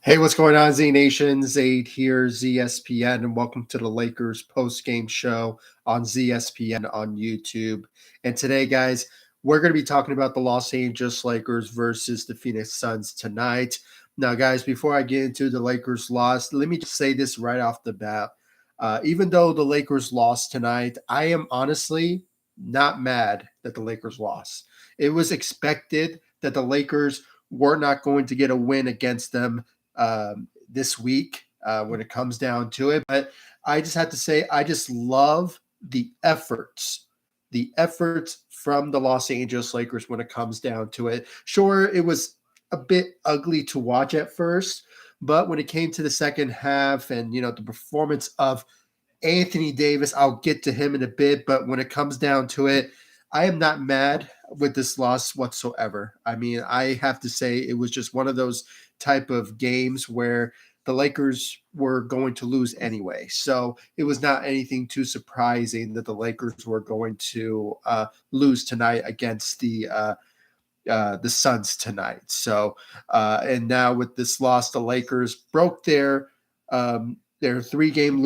Hey, what's going on, Z Nation? Zaid here, ZSPN, and welcome to the Lakers post-game show on ZSPN on YouTube. And today, guys, we're going to be talking about the Los Angeles Lakers versus the Phoenix Suns tonight. Now, guys, before I get into the Lakers loss, let me just say this right off the bat. Even though the Lakers lost tonight, I am honestly not mad that the Lakers lost. It was expected that the Lakers were not going to get a win against them this week when it comes down to it. But I just have to say, I just love the efforts from the Los Angeles Lakers when it comes down to it. Sure, it was a bit ugly to watch at first, but when it came to the second half and, the performance of Anthony Davis, I'll get to him in a bit, but when it comes down to it, I am not mad with this loss whatsoever. I mean, I have to say it was just one of those type of games where the Lakers were going to lose anyway. So it was not anything too surprising that the Lakers were going to lose tonight against the Suns tonight. So and now with this loss, the Lakers broke their 3-game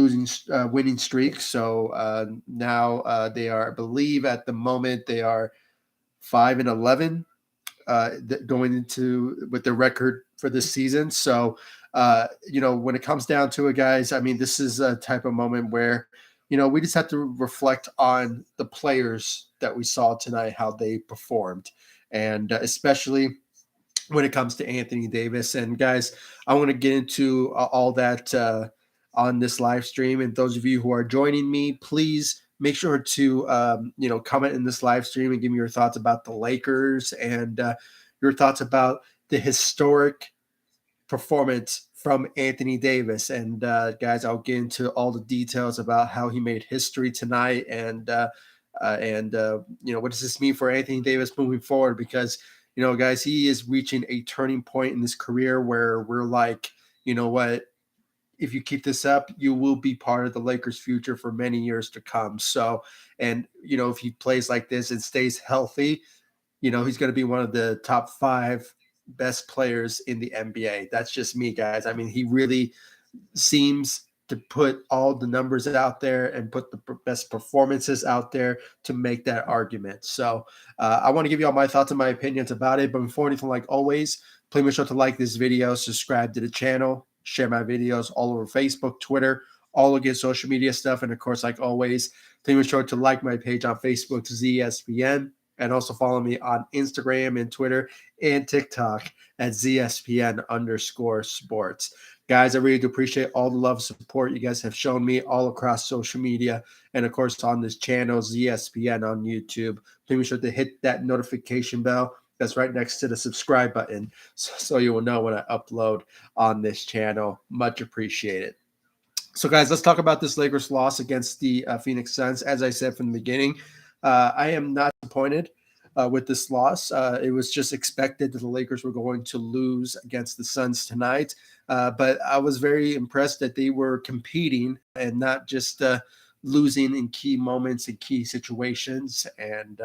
winning streak. So now they are, I believe, at the moment they are 5-11 going into with the record for this season. So when it comes down to it, guys, I mean, this is a type of moment where we just have to reflect on the players that we saw tonight, how they performed, and especially when it comes to Anthony Davis. And guys, I want to get into all that on this live stream. And those of you who are joining me, please make sure to comment in this live stream and give me your thoughts about the Lakers and your thoughts about the historic performance from Anthony Davis. And guys, I'll get into all the details about how he made history tonight and what does this mean for Anthony Davis moving forward? Because guys, he is reaching a turning point in his career where we're like, you know what? If you keep this up, you will be part of the Lakers' future for many years to come. So, and if he plays like this and stays healthy, he's going to be one of the top 5 best players in the NBA. That's just me, guys. I mean, he really seems to put all the numbers out there and put the best performances out there to make that argument. So I want to give you all my thoughts and my opinions about it. But before anything, like always, please make sure to like this video, subscribe to the channel, share my videos all over Facebook, Twitter, all of your social media stuff. And of course, like always, please make sure to like my page on Facebook, ZSPN, and also follow me on Instagram and Twitter and TikTok at ZSPN_sports. Guys, I really do appreciate all the love and support you guys have shown me all across social media and, of course, on this channel, ZSPN on YouTube. Please be sure to hit that notification bell that's right next to the subscribe button so you will know when I upload on this channel. Much appreciated. So, guys, let's talk about this Lakers loss against the Phoenix Suns. As I said from the beginning, I am not disappointed with this loss. It was just expected that the Lakers were going to lose against the Suns tonight. But I was very impressed that they were competing and not just losing in key moments and key situations. And,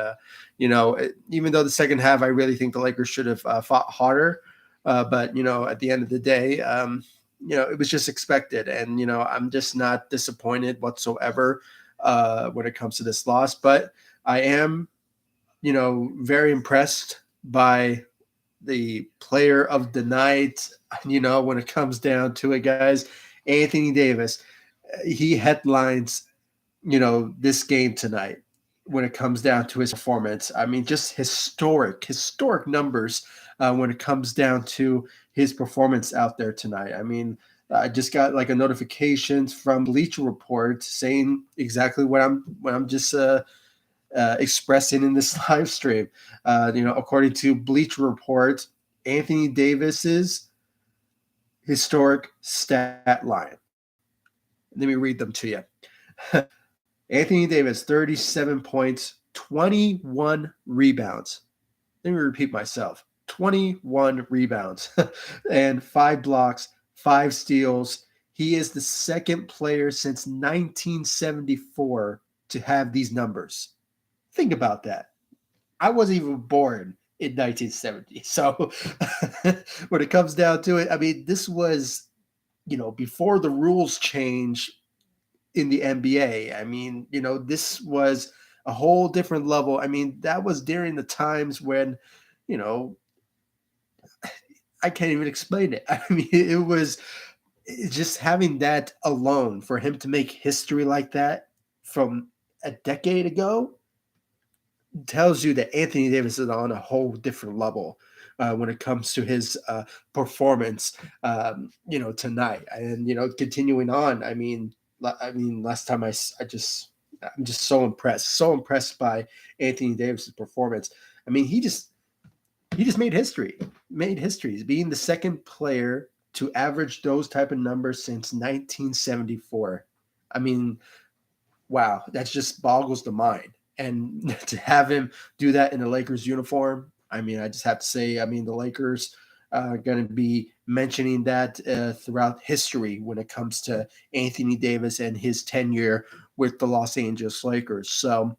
even though the second half, I really think the Lakers should have fought harder. But, at the end of the day, it was just expected. And, I'm just not disappointed whatsoever when it comes to this loss. But I am, very impressed by the player of the night. When it comes down to it, guys, Anthony Davis, he headlines, this game tonight when it comes down to his performance. I mean, just historic numbers when it comes down to his performance out there tonight. I mean, I just got like a notification from Bleacher Report saying exactly what I'm just expressing in this live stream. According to Bleacher Report, Anthony Davis's historic stat line. Let me read them to you. Anthony Davis, 37 points, 21 rebounds. Let me repeat myself. 21 rebounds and 5 blocks, 5 steals. He is the second player since 1974 to have these numbers. Think about that. I wasn't even born in 1970. So when it comes down to it, I mean, this was, before the rules change in the NBA. I mean, this was a whole different level. I mean, that was during the times when, you know, I can't even explain it. I mean, it was just having that alone for him to make history like that from a decade ago tells you that Anthony Davis is on a whole different level when it comes to his performance, tonight. And continuing on, last time I'm just so impressed by Anthony Davis's performance. I mean, he just made history, being the second player to average those type of numbers since 1974. I mean, wow, that just boggles the mind. And to have him do that in the Lakers uniform, I mean, I just have to say, I mean, the Lakers are going to be mentioning that throughout history when it comes to Anthony Davis and his tenure with the Los Angeles Lakers. So,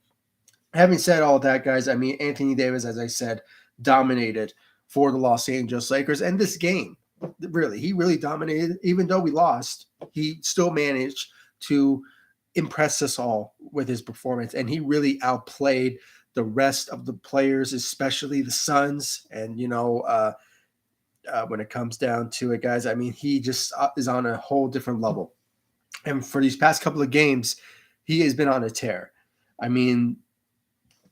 having said all that, guys, I mean, Anthony Davis, as I said, dominated for the Los Angeles Lakers. And this game, really, he really dominated. Even though we lost, he still managed to impress us all with his performance. And he really outplayed the rest of the players, especially the Suns. And, when it comes down to it, guys, I mean, he just is on a whole different level. And for these past couple of games, he has been on a tear. I mean,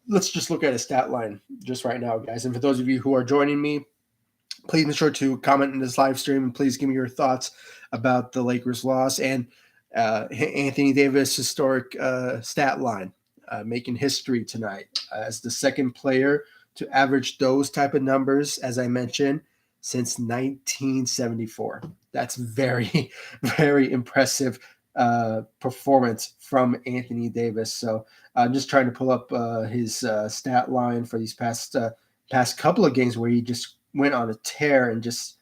let's just look at his stat line just right now, guys. And for those of you who are joining me, please make sure to comment in this live stream and please give me your thoughts about the Lakers' loss and Anthony Davis' historic stat line, making history tonight as the second player to average those type of numbers, as I mentioned, since 1974. That's very, very impressive performance from Anthony Davis. So I'm just trying to pull up his stat line for these past couple of games where he just went on a tear and just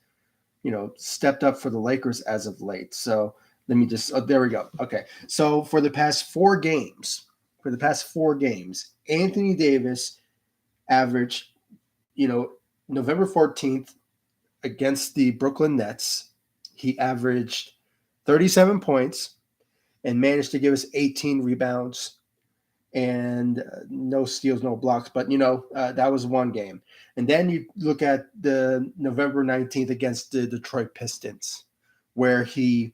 stepped up for the Lakers as of late. So let me just there we go. Okay, so for the past four games, Anthony Davis averaged November 14th against the Brooklyn Nets, he averaged 37 points and managed to give us 18 rebounds and no steals, no blocks. But, that was one game. And then you look at the November 19th against the Detroit Pistons, where he,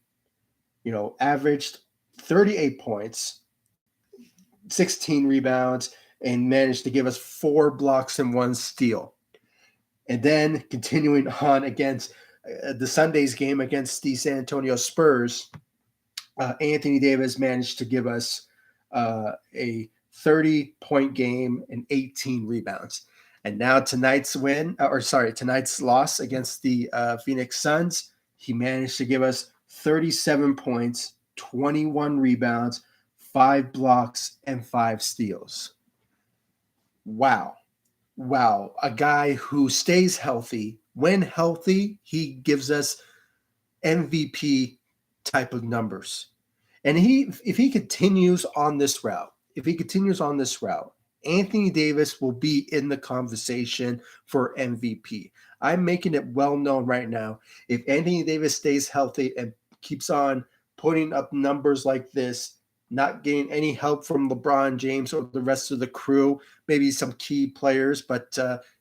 averaged 38 points, 16 rebounds, and managed to give us 4 blocks and 1 steal. And then continuing on against the Sunday's game against the San Antonio Spurs, Anthony Davis managed to give us a 30-point game and 18 rebounds. And now tonight's loss against the Phoenix Suns, he managed to give us 37 points, 21 rebounds, 5 blocks, and 5 steals. Wow. A guy who stays healthy. When healthy, he gives us MVP type of numbers. And if he continues on this route, Anthony Davis will be in the conversation for MVP. I'm making it well known right now. If Anthony Davis stays healthy and keeps on putting up numbers like this, not getting any help from LeBron James or the rest of the crew, maybe some key players, but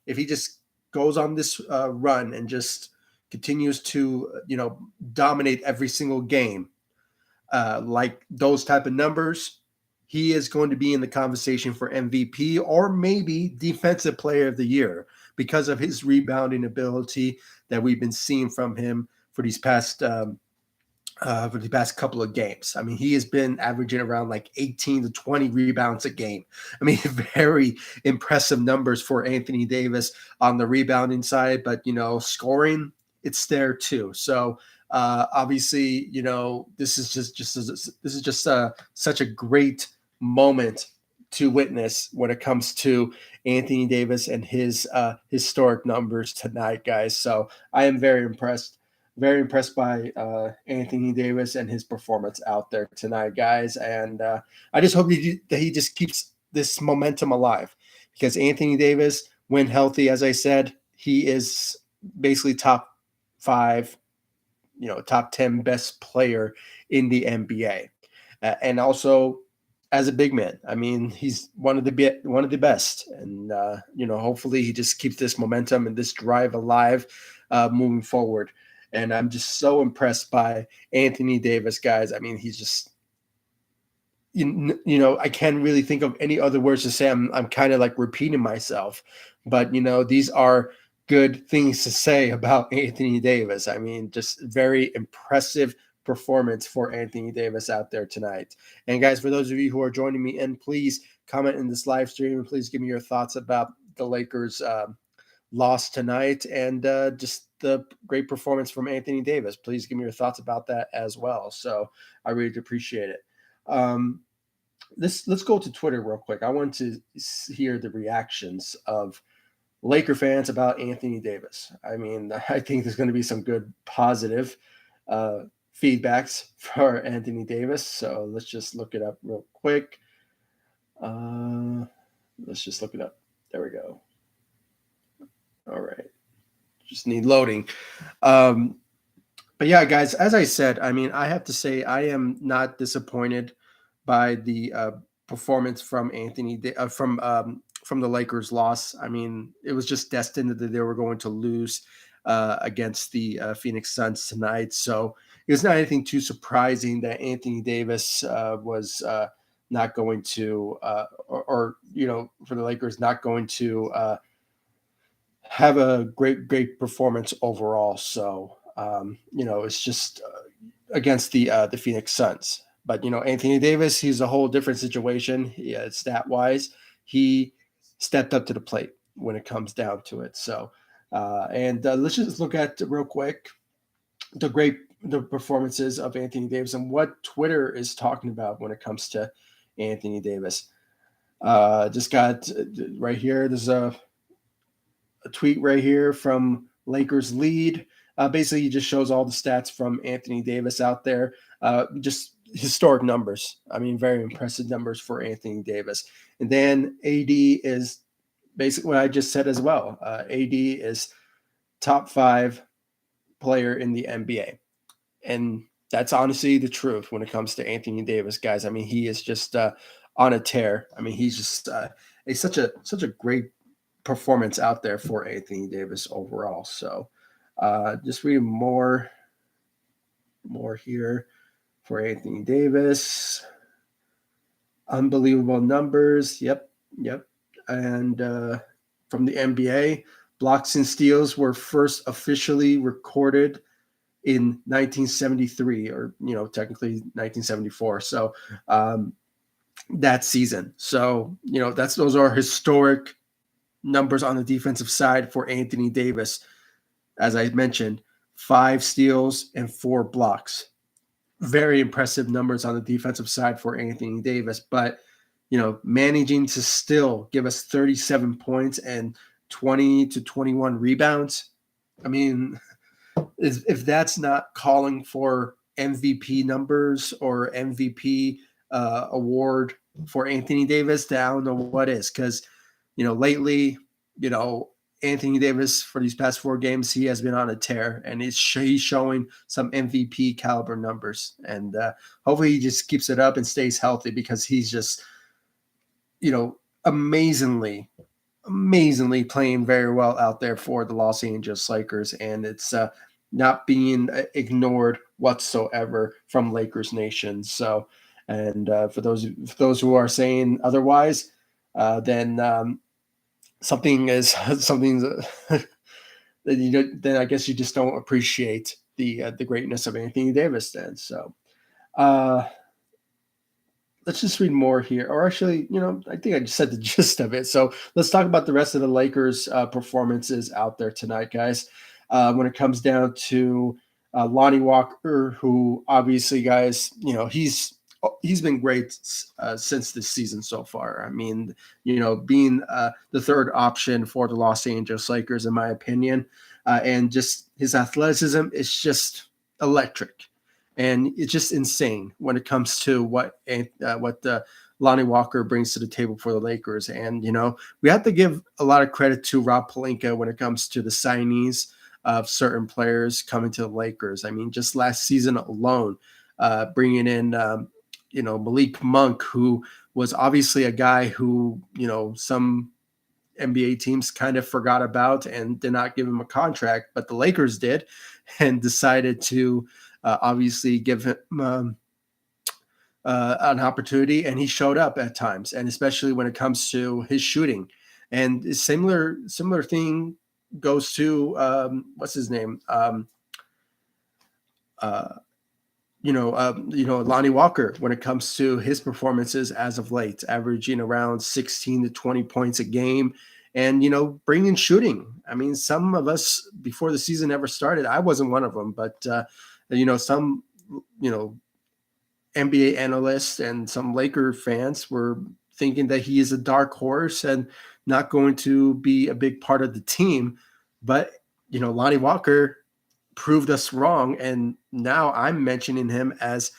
if he just goes on this run and just continues to, dominate every single game, like those type of numbers, he is going to be in the conversation for MVP or maybe Defensive Player of the Year because of his rebounding ability that we've been seeing from him for these past couple of games. I mean, he has been averaging around like 18 to 20 rebounds a game. I mean, very impressive numbers for Anthony Davis on the rebounding side, but scoring, it's there too. So obviously, this is just such a great moment to witness when it comes to Anthony Davis and his historic numbers tonight, guys. So I am very impressed by Anthony Davis and his performance out there tonight, guys. And I just hope that he just keeps this momentum alive, because Anthony Davis when healthy, as I said, he is basically top 5, top 10 best player in the NBA. And also as a big man, I mean, he's one of the best. And hopefully he just keeps this momentum and this drive alive moving forward. And I'm just so impressed by Anthony Davis, guys. I mean, he's just I can't really think of any other words to say. I'm kind of like repeating myself, but these are good things to say about Anthony Davis. I mean, just very impressive performance for Anthony Davis out there tonight. And guys, for those of you who are joining me, and please comment in this live stream and please give me your thoughts about the Lakers loss tonight and just the great performance from Anthony Davis. Please give me your thoughts about that as well. So I really appreciate it. Let's go to Twitter real quick. I want to hear the reactions of Laker fans about Anthony Davis. I mean, I think there's going to be some good positive feedbacks for Anthony Davis. So let's just look it up real quick. Let's just look it up. There we go. All right. Just need loading. But yeah, guys, as I said, I mean, I have to say I am not disappointed by the performance from from the Lakers' loss. I mean, it was just destined that they were going to lose against the Phoenix Suns tonight. So it was not anything too surprising that Anthony Davis was not going to, for the Lakers not going to have a great performance overall. So it's just against the Phoenix Suns. But Anthony Davis, he's a whole different situation. Stat wise, he stepped up to the plate when it comes down to it. So, let's just look at real quick the performances of Anthony Davis and what Twitter is talking about when it comes to Anthony Davis. Just got right here. There's a tweet right here from Lakers lead. Basically, he just shows all the stats from Anthony Davis out there. Just historic numbers. I mean, very impressive numbers for Anthony Davis. And then AD is basically what I just said as well. AD is top 5 player in the NBA. And that's honestly the truth when it comes to Anthony Davis, guys. I mean, he is just on a tear. I mean, he's just such a great performance out there for Anthony Davis overall. So just reading more here for Anthony Davis. Unbelievable numbers. Yep. And from the NBA, blocks and steals were first officially recorded in 1973, or technically 1974. So that season. So those are historic numbers on the defensive side for Anthony Davis. As I mentioned, 5 steals and 4 blocks. Very impressive numbers on the defensive side for Anthony Davis, but managing to still give us 37 points and 20 to 21 rebounds. I mean, if that's not calling for MVP numbers or MVP award for Anthony Davis, then I don't know what is. Because lately, Anthony Davis for these past 4 games, he has been on a tear, and he's showing some MVP caliber numbers. And hopefully he just keeps it up and stays healthy, because he's just, amazingly playing very well out there for the Los Angeles Lakers. And it's not being ignored whatsoever from Lakers Nation. So, and for those who are saying otherwise, then something's then I guess you just don't appreciate the greatness of Anthony Davis then. So let's just read more here. Or actually, I think I just said the gist of it. So let's talk about the rest of the Lakers performances out there tonight, guys. When it comes down to Lonnie Walker, who obviously, guys, he's been great since this season so far. I mean, being the third option for the Los Angeles Lakers, in my opinion, and just his athleticism is just electric, and it's just insane when it comes to what Lonnie Walker brings to the table for the Lakers. And, we have to give a lot of credit to Rob Pelinka when it comes to the signees of certain players coming to the Lakers. I mean, just last season alone, bringing in, Malik Monk, who was obviously a guy who, some NBA teams kind of forgot about and did not give him a contract, but the Lakers did and decided to obviously give him an opportunity, and he showed up at times, and especially when it comes to his shooting. And similar thing goes to what's his name? Uh, Lonnie Walker when it comes to his performances as of late, averaging around 16 to 20 points a game, and bringing shooting. I mean, some of us before the season ever started, I wasn't one of them, but some you know NBA analysts and some Laker fans were thinking that he is a dark horse and not going to be a big part of the team. But, Lonnie Walker proved us wrong. And now I'm mentioning him as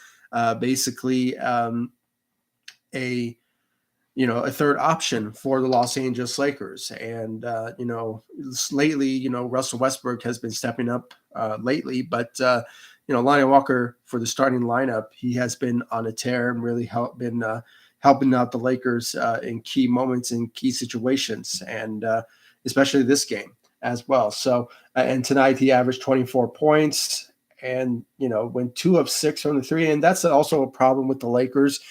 basically a a third option for the Los Angeles Lakers. And, lately, Russell Westbrook has been stepping up lately, but, Lonnie Walker for the starting lineup, he has been on a tear and really been helping out the Lakers in key moments in key situations, and especially this game as well. So, and tonight he averaged 24 points and, went 2 of 6 from the three. And that's also a problem with the Lakers.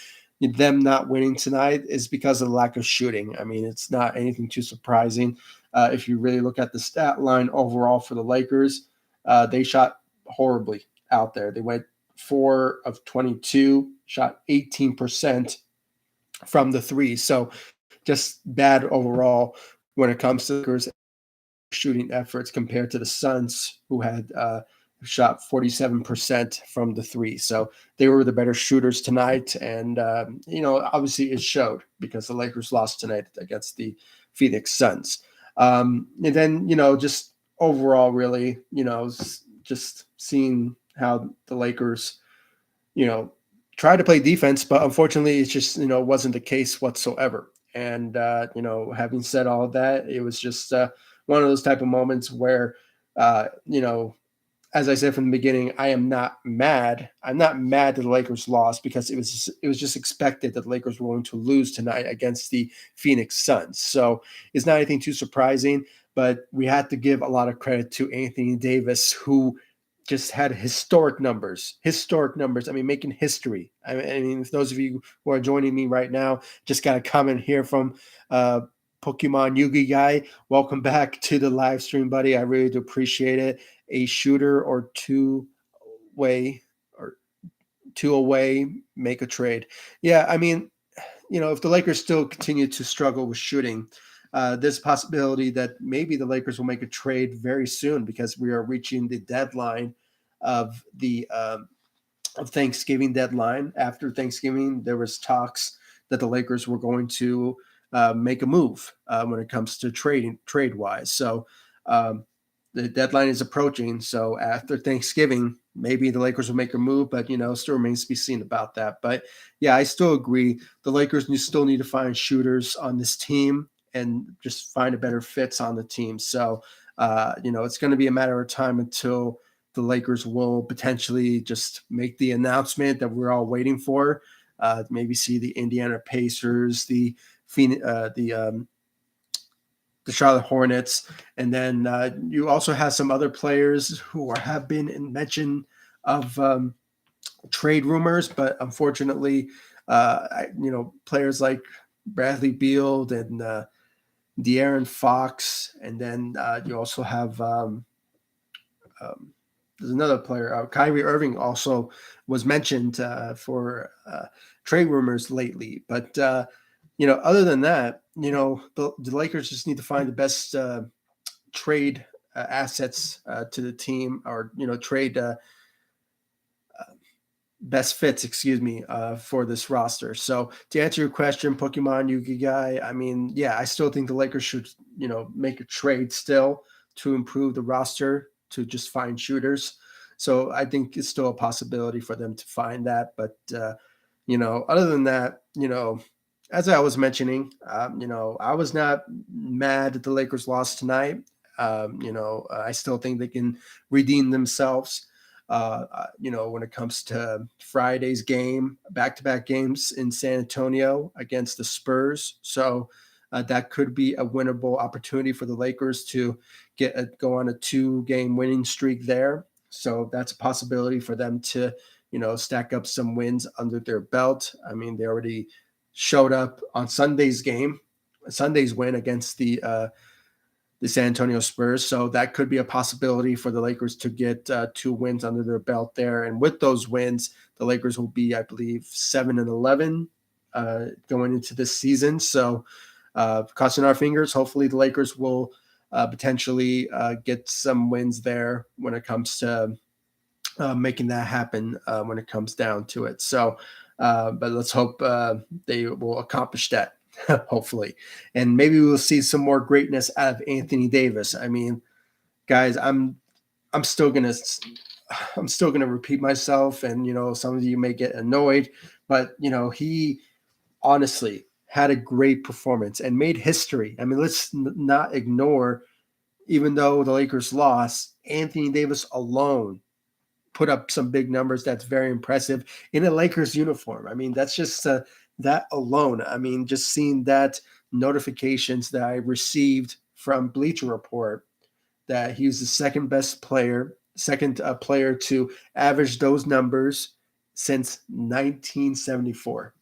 Them not winning tonight is because of the lack of shooting. I mean, it's not anything too surprising. If you really look at the stat line overall for the Lakers, they shot horribly out there. They went 4 of 22, shot 18% from the three. So just bad overall when it comes to Lakers shooting efforts compared to the Suns, who had shot 47% from the three. So they were the better shooters tonight. And, obviously it showed because the Lakers lost tonight against the Phoenix Suns. And then, just overall, really, just seeing how the Lakers, tried to play defense, but unfortunately it's just, wasn't the case whatsoever. And, having said all of that, it was just one of those type of moments where, as I said from the beginning, I am not mad. I'm not mad that the Lakers lost because it was just expected that the Lakers were going to lose tonight against the Phoenix Suns. So it's not anything too surprising, but we had to give a lot of credit to Anthony Davis, who just had historic numbers. I mean, making history. I mean, if those of you who are joining me right now, just got a comment here from Pokemon Yugi guy. Welcome back to the live stream, buddy. I really do appreciate it. A shooter or two away, make a trade. Yeah, I mean, if the Lakers still continue to struggle with shooting, there's a possibility that maybe the Lakers will make a trade very soon because we are reaching the deadline of the of Thanksgiving deadline. After Thanksgiving, there was talks that the Lakers were going to make a move when it comes to trade wise. So the deadline is approaching. So after Thanksgiving, maybe the Lakers will make a move, but still remains to be seen about that. But yeah, I still agree. The Lakers still need to find shooters on this team and just find a better fits on the team. So it's going to be a matter of time until the Lakers will potentially just make the announcement that we're all waiting for. Maybe see the Indiana Pacers, the Charlotte Hornets, and then you also have some other players who have been in mention of trade rumors, but unfortunately, players like Bradley Beal and De'Aaron Fox, and then you also have there's another player, Kyrie Irving, also was mentioned for trade rumors lately. But other than that, the Lakers just need to find the best trade assets to the team, or trade best fits, excuse me, for this roster. So to answer your question, Pokemon Yugi guy, I mean, yeah, I still think the Lakers should make a trade still to improve the roster to just find shooters. So I think it's still a possibility for them to find that. But other than that, as I was mentioning, I was not mad that the Lakers lost tonight. I still think they can redeem themselves. When it comes to Friday's game, back-to-back games in San Antonio against the Spurs, so that could be a winnable opportunity for the Lakers to go on a two-game winning streak there. So that's a possibility for them to, stack up some wins under their belt. I mean, they already showed up on Sunday's win against the San Antonio Spurs. So that could be a possibility for the Lakers to get two wins under their belt there. And with those wins, the Lakers will be, I believe, 7-11 going into this season. So crossing our fingers, hopefully the Lakers will potentially get some wins there when it comes to making that happen when it comes down to it. So, but let's hope they will accomplish that, hopefully. And maybe we'll see some more greatness out of Anthony Davis. I mean, guys, I'm still gonna I'm still gonna repeat myself, and some of you may get annoyed, but he honestly had a great performance and made history. I mean, let's not ignore, even though the Lakers lost, Anthony Davis alone put up some big numbers. That's very impressive in a Lakers uniform. I mean, that's just that alone. I mean, just seeing that notifications that I received from Bleacher Report that he was the second player to average those numbers since 1974.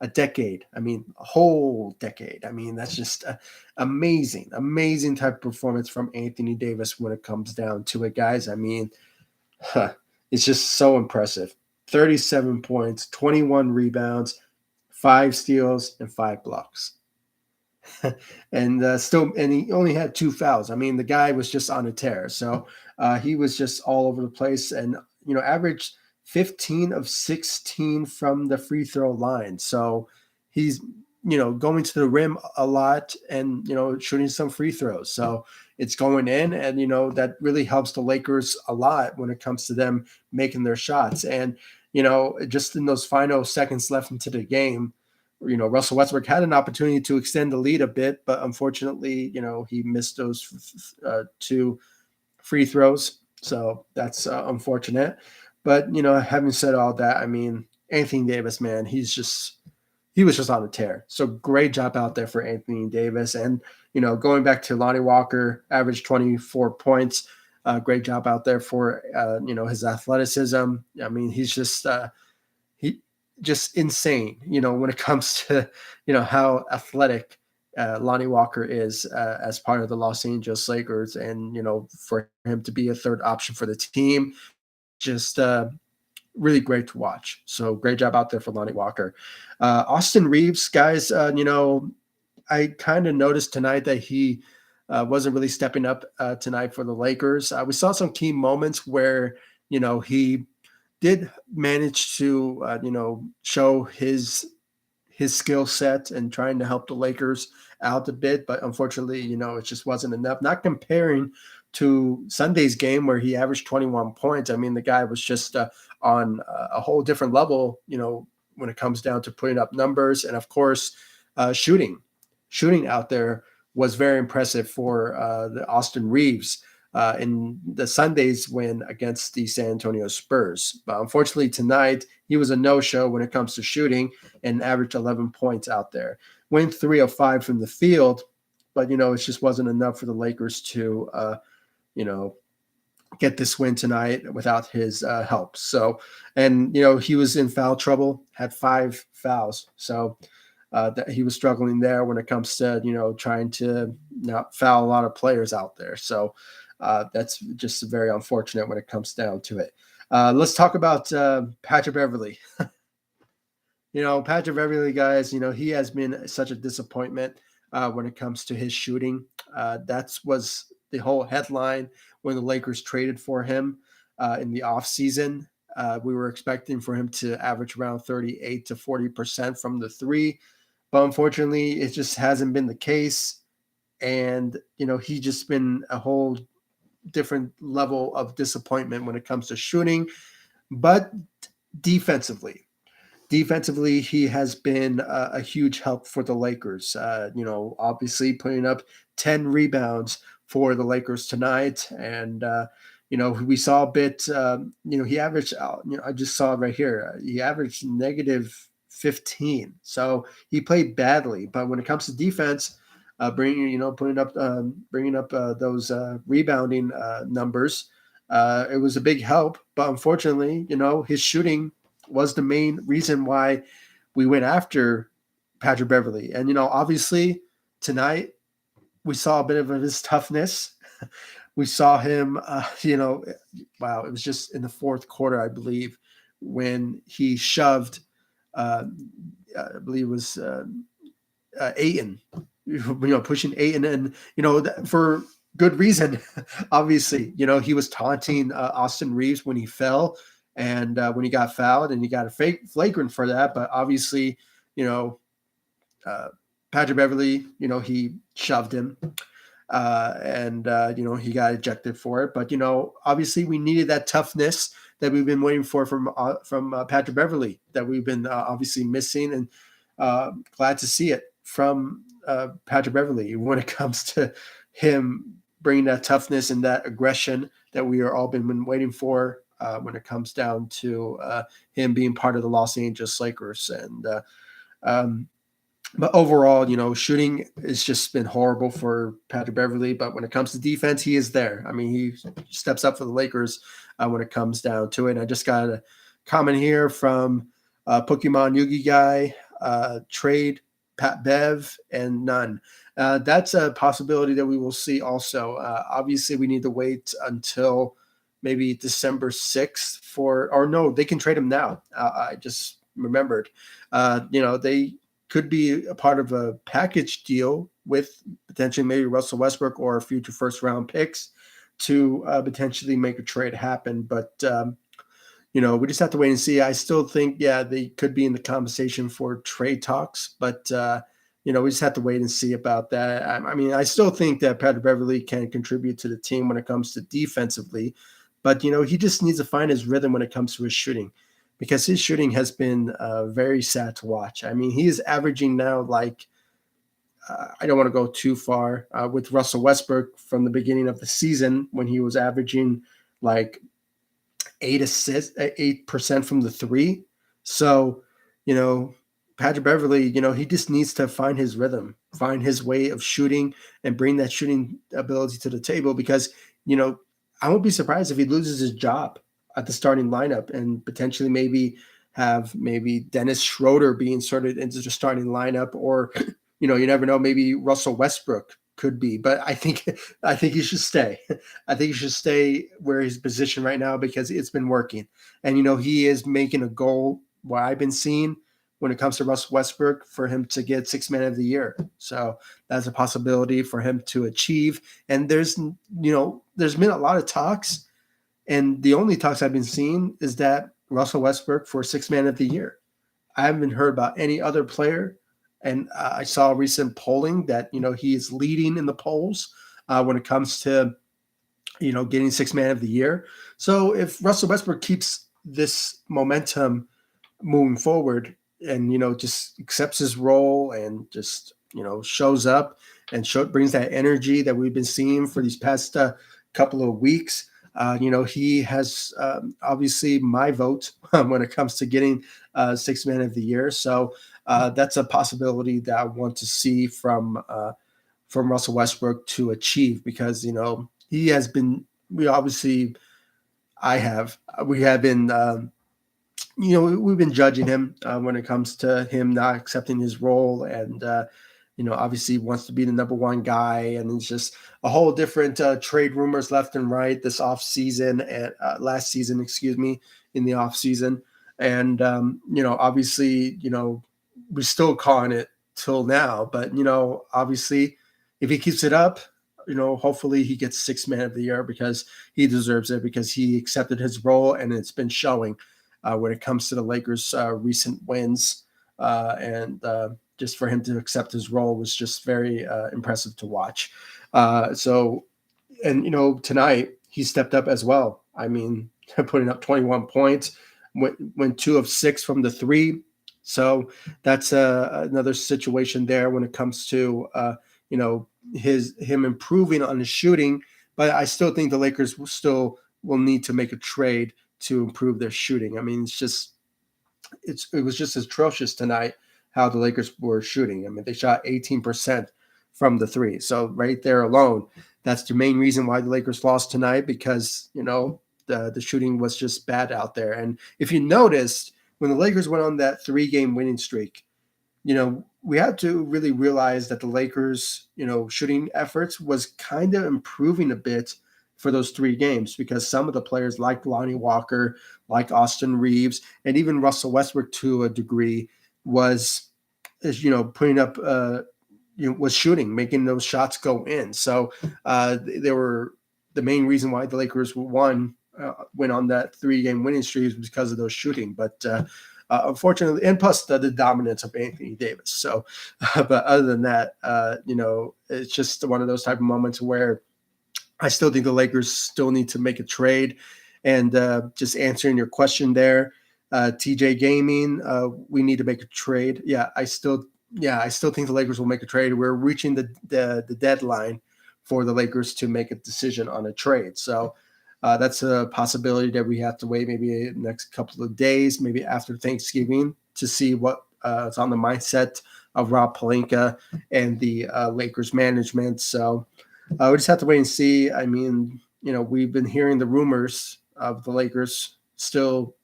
A decade. I mean, a whole decade. I mean, that's just amazing type of performance from Anthony Davis when it comes down to it, guys. I mean, it's just so impressive. 37 points, 21 rebounds, 5 steals, and 5 blocks. And he only had 2 fouls. I mean, the guy was just on a tear. So he was just all over the place, and averaged 15 of 16 from the free throw line. So he's going to the rim a lot, and shooting some free throws. So it's going in, and that really helps the Lakers a lot when it comes to them making their shots. And just in those final seconds left into the game, Russell Westbrook had an opportunity to extend the lead a bit, but unfortunately, he missed those two free throws. So that's unfortunate. But having said all that, I mean, Anthony Davis, man, he was just on a tear. So great job out there for Anthony Davis. And going back to Lonnie Walker, averaged 24 points. Great job out there for his athleticism. I mean, he's just insane, when it comes to, how athletic Lonnie Walker is as part of the Los Angeles Lakers. And, for him to be a third option for the team, just really great to watch. So great job out there for Lonnie Walker. Austin Reeves, guys, I kind of noticed tonight that he wasn't really stepping up tonight for the Lakers. We saw some key moments where, he did manage to show his skill set and trying to help the Lakers out a bit, but unfortunately, it just wasn't enough. Not comparing to Sunday's game where he averaged 21 points. I mean, the guy was just on a whole different level, when it comes down to putting up numbers, and of course, shooting out there was very impressive for the Austin Reeves in the Sunday's win against the San Antonio Spurs. But unfortunately tonight, he was a no-show when it comes to shooting and averaged 11 points out there. Went 3 of 5 from the field, but, it just wasn't enough for the Lakers to, get this win tonight without his help. So, and, he was in foul trouble, had 5 fouls. So that he was struggling there when it comes to, trying to not foul a lot of players out there. So that's just very unfortunate when it comes down to it. Let's talk about Patrick Beverley. Patrick Beverley, guys, he has been such a disappointment when it comes to his shooting. That was the whole headline when the Lakers traded for him in the offseason. We were expecting for him to average around 38 to 40% from the three, but unfortunately, it just hasn't been the case. And, he's just been a whole different level of disappointment when it comes to shooting, but defensively. Defensively, he has been a huge help for the Lakers. Obviously putting up 10 rebounds for the Lakers tonight. And, we saw a bit, he averaged, I just saw it right here. He averaged negative 15. So he played badly. But when it comes to defense, bringing up those rebounding numbers, it was a big help. But unfortunately, his shooting was the main reason why we went after Patrick Beverly. And, obviously tonight we saw a bit of his toughness. We saw him, wow, it was just in the fourth quarter, I believe, when he shoved, I believe it was Ayton, pushing Ayton, and for good reason. Obviously, he was taunting Austin Reeves when he fell, and when he got fouled, and he got a flagrant for that. But obviously, you know, uh, Patrick Beverly, he shoved him, and he got ejected for it. But obviously, we needed that toughness that we've been waiting for from Patrick Beverly, that we've been obviously missing, and glad to see it from Patrick Beverly when it comes to him bringing that toughness and that aggression that we are all been waiting for when it comes down to him being part of the Los Angeles Lakers. And um, but overall, shooting has just been horrible for Patrick Beverly. But when it comes to defense, he is there. I mean, he steps up for the Lakers when it comes down to it. And I just got a comment here from Pokemon Yugi guy, trade Pat Bev and none. That's a possibility that we will see also. Obviously, we need to wait until maybe December 6th or no, they can trade him now. I just remembered. They could be a part of a package deal with potentially maybe Russell Westbrook or future first round picks to potentially make a trade happen. But, we just have to wait and see. I still think, yeah, they could be in the conversation for trade talks, but, we just have to wait and see about that. I mean, I still think that Patrick Beverly can contribute to the team when it comes to defensively, but, he just needs to find his rhythm when it comes to his shooting, because his shooting has been very sad to watch. I mean, he is averaging now I don't want to go too far with Russell Westbrook from the beginning of the season when he was averaging like 8% from the three. So, Patrick Beverly, he just needs to find his rhythm, find his way of shooting, and bring that shooting ability to the table. Because, I won't be surprised if he loses his job at the starting lineup and potentially maybe Dennis Schroeder being inserted into the starting lineup, or you never know, maybe Russell Westbrook could be. But I think he should stay. I think he should stay where his position right now, because it's been working. And he is making a goal, what I've been seeing when it comes to Russell Westbrook, for him to get Sixth Man of the Year. So that's a possibility for him to achieve. And there's been a lot of talks, and the only talks I've been seeing is that Russell Westbrook for Sixth Man of the Year. I haven't heard about any other player. And I saw recent polling that, he is leading in the polls when it comes to, getting Sixth Man of the Year. So if Russell Westbrook keeps this momentum moving forward and, just accepts his role and just, shows up and brings that energy that we've been seeing for these past couple of weeks, he has obviously my vote when it comes to getting Sixth Man of the Year. So that's a possibility that I want to see from Russell Westbrook to achieve, because he has been. We have been we've been judging him when it comes to him not accepting his role, and obviously wants to be the number one guy, and it's just a whole different trade rumors left and right this off season and last season, excuse me, in the off season. And obviously, we're still calling it till now, but obviously, if he keeps it up, hopefully he gets Sixth Man of the Year, because he deserves it, because he accepted his role and it's been showing when it comes to the Lakers' recent wins, and just for him to accept his role was just very impressive to watch. So, and tonight he stepped up as well. I mean, putting up 21 points, went 2 of 6 from the three, So that's another situation there when it comes to you know him improving on his shooting. But I still think the Lakers will need to make a trade to improve their shooting. I mean, it was just atrocious tonight how the Lakers were shooting. I mean, they shot 18% from the three. So right there alone, that's the main reason why the Lakers lost tonight, because the shooting was just bad out there. And if you noticed, when the Lakers went on that 3-game winning streak, we had to really realize that the Lakers, shooting efforts was kind of improving a bit for those 3 games, because some of the players like Lonnie Walker, like Austin Reeves, and even Russell Westbrook to a degree was, putting up, was shooting, making those shots go in. So they were the main reason why the Lakers went on that 3-game winning streak was because of those shooting. But unfortunately, and plus the dominance of Anthony Davis. So, but other than that, it's just one of those type of moments where I still think the Lakers still need to make a trade. And just answering your question there, TJ Gaming, we need to make a trade. I still think the Lakers will make a trade. We're reaching the deadline for the Lakers to make a decision on a trade. So that's a possibility that we have to wait maybe the next couple of days, maybe after Thanksgiving, to see what is on the mindset of Rob Pelinka and the Lakers management. So we just have to wait and see. I mean, we've been hearing the rumors of the Lakers still,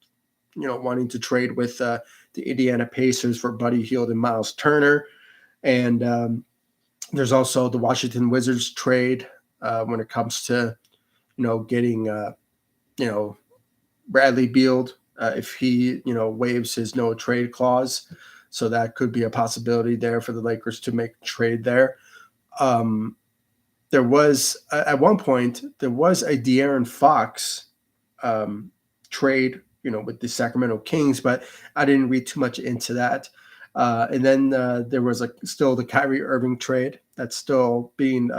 wanting to trade with the Indiana Pacers for Buddy Hield and Miles Turner. And there's also the Washington Wizards trade when it comes to, getting, Bradley Beal if he, waives his no trade clause. So that could be a possibility there for the Lakers to make a trade there. There was, at one point, there was a De'Aaron Fox trade, with the Sacramento Kings, but I didn't read too much into that. And then there was still the Kyrie Irving trade that's still being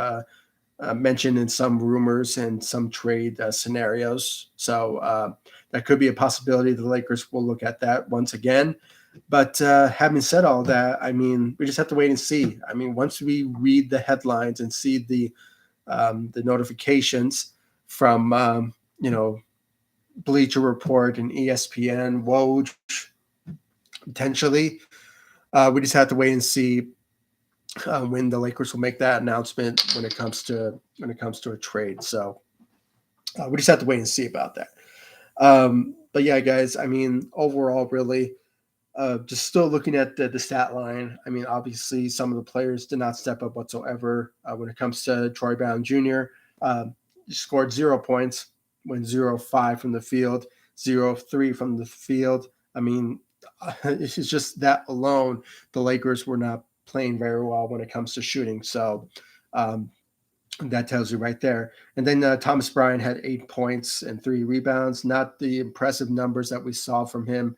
mentioned in some rumors and some trade scenarios. So that could be a possibility. The Lakers will look at that once again. But having said all that, I mean, we just have to wait and see. I mean, once we read the headlines and see the notifications from, Bleacher Report and ESPN, Woj, potentially, we just have to wait and see when the Lakers will make that announcement when it comes to a trade. So we just have to wait and see about that. But yeah, guys, I mean, overall, really, just still looking at the stat line. I mean, obviously, some of the players did not step up whatsoever. When it comes to Troy Brown Jr., he scored 0 points, went 0-5 from the field, 0-3 from the field. I mean, it's just that alone, the Lakers were not playing very well when it comes to shooting. So that tells you right there. And then Thomas Bryant had 8 points and 3 rebounds. Not the impressive numbers that we saw from him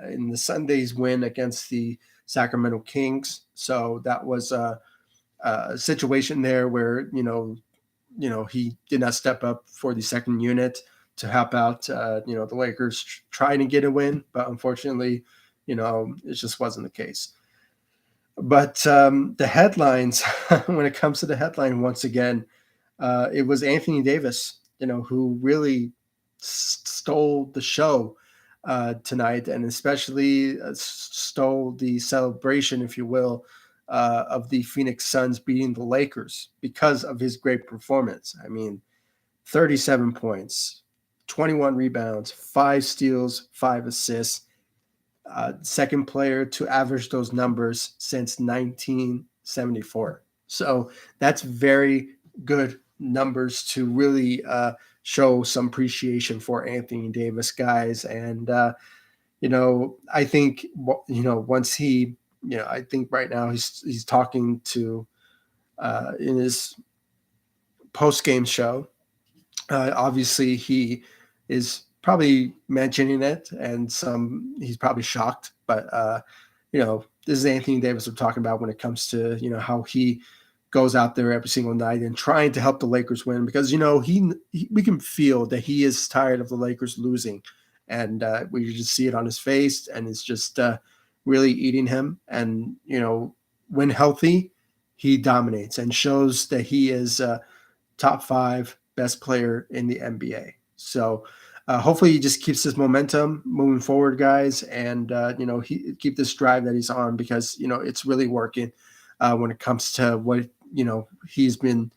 in the Sunday's win against the Sacramento Kings. So that was a situation there where, he did not step up for the second unit to help out, the Lakers trying to get a win. But unfortunately, it just wasn't the case. But the headlines, when it comes to the headline, once again, it was Anthony Davis, who really stole the show tonight, and especially stole the celebration, if you will, of the Phoenix Suns beating the Lakers because of his great performance. I mean, 37 points, 21 rebounds, 5 steals, 5 assists. Second player to average those numbers since 1974. So that's very good numbers to really show some appreciation for Anthony Davis, guys. And, I think, once he, I think right now he's talking to in his post-game show. Obviously, he is probably mentioning it, and he's probably shocked. But this is Anthony Davis we're talking about when it comes to how he goes out there every single night and trying to help the Lakers win, because we can feel that he is tired of the Lakers losing, and we just see it on his face, and it's just really eating him. And, when healthy, he dominates and shows that he is top five best player in the NBA. So hopefully he just keeps this momentum moving forward, guys, and he keep this drive that he's on, because it's really working when it comes to what he's been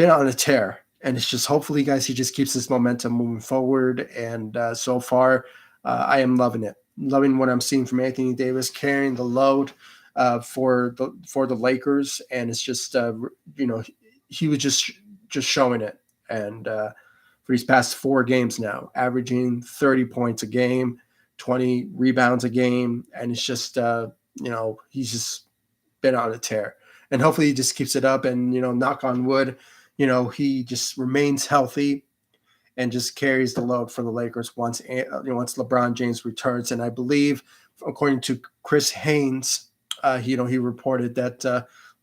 on a tear. And it's just, hopefully, guys, he just keeps this momentum moving forward. And so far, I am loving it, loving what I'm seeing from Anthony Davis carrying the load for the Lakers. And it's just he was just showing it. And for these past 4 games now, averaging 30 points a game, 20 rebounds a game, and it's just he's just been on a tear. And hopefully he just keeps it up, and knock on wood, he just remains healthy and just carries the load for the Lakers once LeBron James returns. And I believe, according to Chris Haynes, he reported that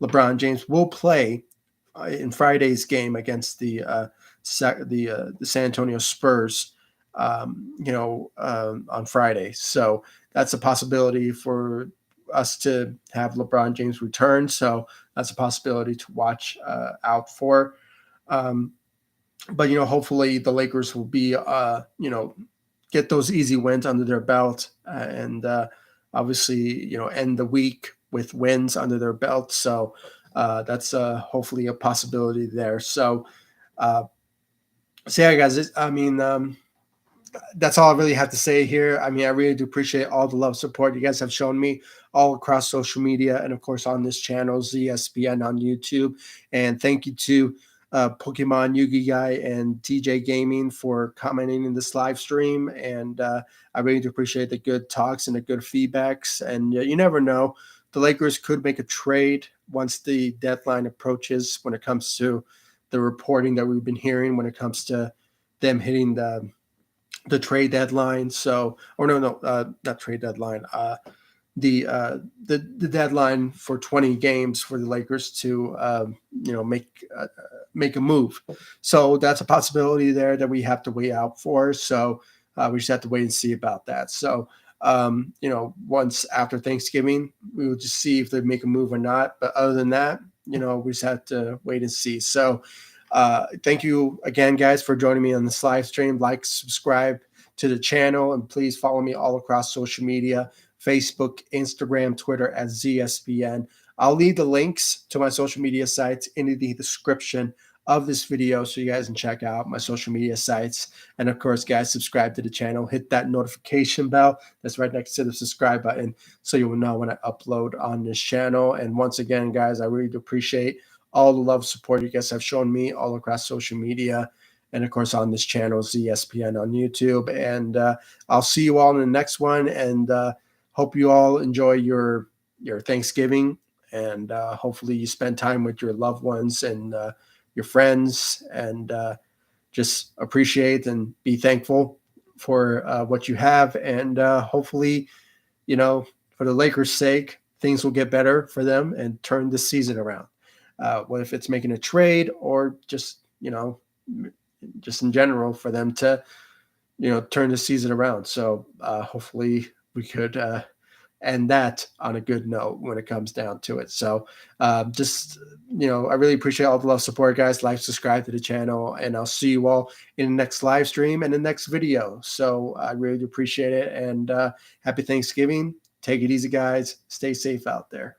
LeBron James will play in Friday's game against the San Antonio Spurs, on Friday. So that's a possibility for us to have LeBron James return. So that's a possibility to watch out for. But hopefully the Lakers will be get those easy wins under their belt, and obviously end the week with wins under their belt. So that's hopefully a possibility there. So yeah, guys, that's all I really have to say here. I mean, I really do appreciate all the love, support you guys have shown me all across social media, and of course on this channel, ZSPN on YouTube. And thank you to Pokemon Yugi Guy and TJ Gaming for commenting in this live stream. And I really do appreciate the good talks and the good feedbacks. And you never know, the Lakers could make a trade once the deadline approaches, when it comes to the reporting that we've been hearing when it comes to them hitting the trade deadline. So, or no, not trade deadline. The deadline for 20 games for the Lakers to make a move. So that's a possibility there that we have to wait out for. So we just have to wait and see about that. So once after Thanksgiving, we will just see if they make a move or not. But other than that, we just have to wait and see. So thank you again, guys, for joining me on this live stream. Like, subscribe to the channel, and please follow me all across social media: Facebook, Instagram, Twitter at ZSPN. I'll leave the links to my social media sites in the description of this video, so you guys can check out my social media sites. And of course, guys, subscribe to the channel, hit that notification bell that's right next to the subscribe button, so you will know when I upload on this channel. And once again, guys, I really do appreciate all the love, support you guys have shown me all across social media, and of course on this channel, ZSPN on YouTube. And I'll see you all in the next one, and hope you all enjoy your Thanksgiving, and hopefully you spend time with your loved ones and your friends, and just appreciate and be thankful for what you have. And hopefully, for the Lakers' sake, things will get better for them and turn this season around. What if it's making a trade, or just just in general, for them to turn the season around. So hopefully we could end that on a good note when it comes down to it. So just I really appreciate all the love, support, guys. Like, subscribe to the channel, and I'll see you all in the next live stream and the next video. So I really do appreciate it, and happy Thanksgiving. Take it easy, guys. Stay safe out there.